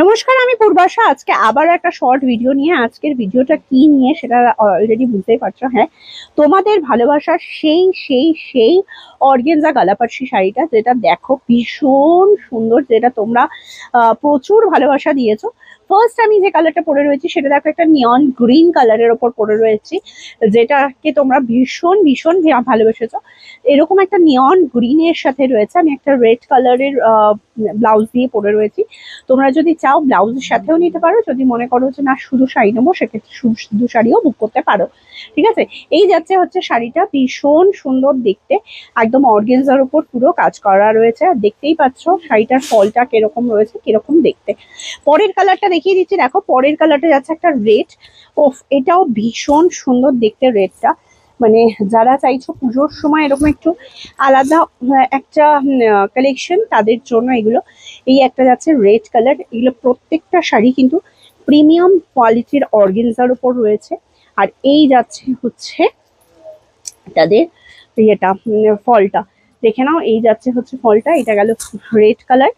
নমস্কার, আমি পূর্বাশা। আজকে আবার একটা শর্ট ভিডিও নিয়ে। আজকের ভিডিওটা কি নিয়ে সেটা অলরেডি বুঝতেই পারছো। হ্যাঁ, তোমাদের ভালোবাসার সেই অর্গেনজা গালাপাট্রি শাড়িটা, যেটা দেখো ভীষণ সুন্দর, যেটা তোমরা প্রচুর ভালোবাসা দিয়েছো। ফার্স্ট আমি যে কালারটা পরে রয়েছি সেটা দেখো, একটা নিয়ন গ্রিন কালারের ওপর পরে রয়েছি, যেটাকে তোমরা ভীষণ ভীষণ ভালোবেসেছো। এরকম একটা নিয়ন গ্রিনের সাথে রয়েছে, আমি একটা রেড কালারের ব্লাউজ দিয়ে পরে রয়েছি। তোমরা যদি চাও ব্লাউজের সাথেও নিতে পারো, যদি মনে করো যে না শুধু শাড়ি নেবো সেক্ষেত্রে শুধু শাড়িও বুক করতে পারো। ঠিক আছে, এই যাচ্ছে হচ্ছে শাড়িটা, ভীষণ সুন্দর দেখতে, একদম অর্গেনজার উপর পুরো কাজ করা রয়েছে। আর দেখতেই পাচ্ছ শাড়িটার ফলটা কিরকম রয়েছে, কিরকম দেখতে। পরের কালারটা দেখিয়ে দিচ্ছি, দেখো পরের কালারটা যাচ্ছে একটা রেড। ওফ, এটাও ভীষণ সুন্দর দেখতে রেডটা। মানে যারা চাইছো পুজোর সময় এরকম একটু আলাদা একটা কালেকশন, তাদের জন্য এগুলো। এই একটা যাচ্ছে রেড কালার। এগুলো প্রত্যেকটা শাড়ি কিন্তু প্রিমিয়াম কোয়ালিটির অর্গেনজার উপর রয়েছে। আর এই যাচ্ছে হচ্ছে তাদের ইয়েটা, ফলটা দেখে নাও। এই যাচ্ছে হচ্ছে ফলটা, এটা গেল red colour.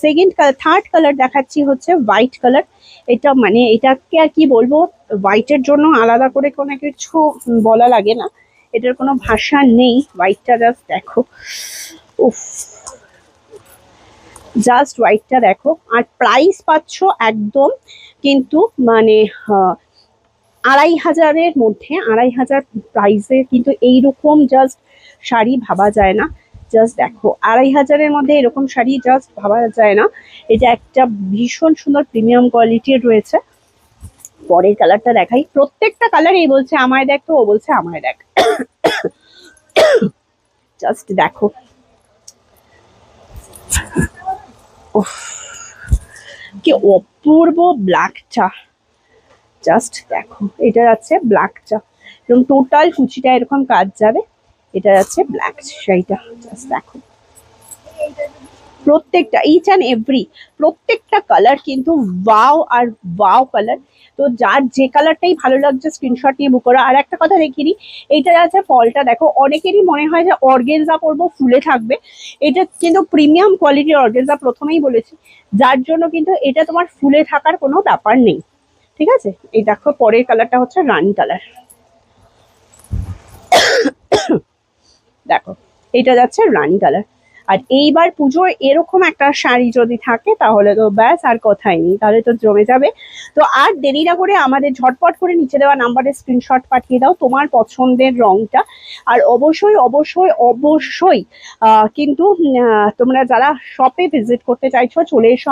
Second colour, third colour দেখাচ্ছি হচ্ছে হোয়াইট কালার। এটা মানে এটাকে আর কি বলবো, হোয়াইটের জন্য আলাদা করে কোনো কিছু বলা লাগে না, এটার কোনো ভাষা নেই। হোয়াইটটা জাস্ট দেখো, উফ, জাস্ট হোয়াইটটা দেখো। আর প্রাইস পাচ্ছ একদম কিন্তু মানে ২,৫০০-এর মধ্যে, ২,৫০০ প্রাইসে কিন্তু এইরকম জাস্ট শাড়ি ভাবা যায় না। জাস্ট দেখো, ২,৫০০-এর মধ্যে এরকম শাড়ি জাস্ট ভাবা যায় না। এটা একটা ভীষণ সুন্দর প্রিমিয়াম কোয়ালিটির রয়েছে। পরের কালারটা দেখাই। প্রত্যেকটা কালার এই বলছে আমায় দেখ, তো ও বলছে আমায় দেখ। জাস্ট দেখো, কি অপূর্ব ব্ল্যাকটা, জাস্ট দেখো। এটা যাচ্ছে ব্ল্যাকটা, এরকম টোটাল কুচিটা এরকম কাজ যাবে। এটা যাচ্ছে ব্ল্যাক শাড়িটা, জাস্ট দেখো। প্রত্যেকটা ইচ অ্যান্ড এভরি প্রত্যেকটা কালার কিন্তু ওয়াও আর ওয়াও কালার। তো যার যে কালারটাই ভালো লাগছে স্ক্রিনশট নিয়ে বুক করো। আর একটা কথা দেখিয়ে দিই, এইটা যাচ্ছে ফলটা দেখো। অনেকেরই মনে হয় যে অর্গেনজা পরবো ফুলে থাকবে, এটা কিন্তু প্রিমিয়াম কোয়ালিটির অর্গেনজা, প্রথমেই বলেছি, যার জন্য কিন্তু এটা তোমার ফুলে থাকার কোনো ব্যাপার নেই। ঠিক আছে, এই দেখো পরের কালারটা হচ্ছে রানি কালার। দেখো, এটা যাচ্ছে রানি কালার। আর এইবার পুজোয় এরকম একটা শাড়ি যদি থাকে তাহলে তো ব্যাস আর কথাই নেই, তাহলে তো জমে যাবে। তো আর দেরি না করে আমাদের ঝটপট করে নিচে দেওয়া নাম্বারে স্ক্রিনশট পাঠিয়ে দাও তোমার পছন্দের রংটা। আর অবশ্যই অবশ্যই অবশ্যই কিন্তু তোমরা যারা শপে ভিজিট করতে চাইছো চলে এসো।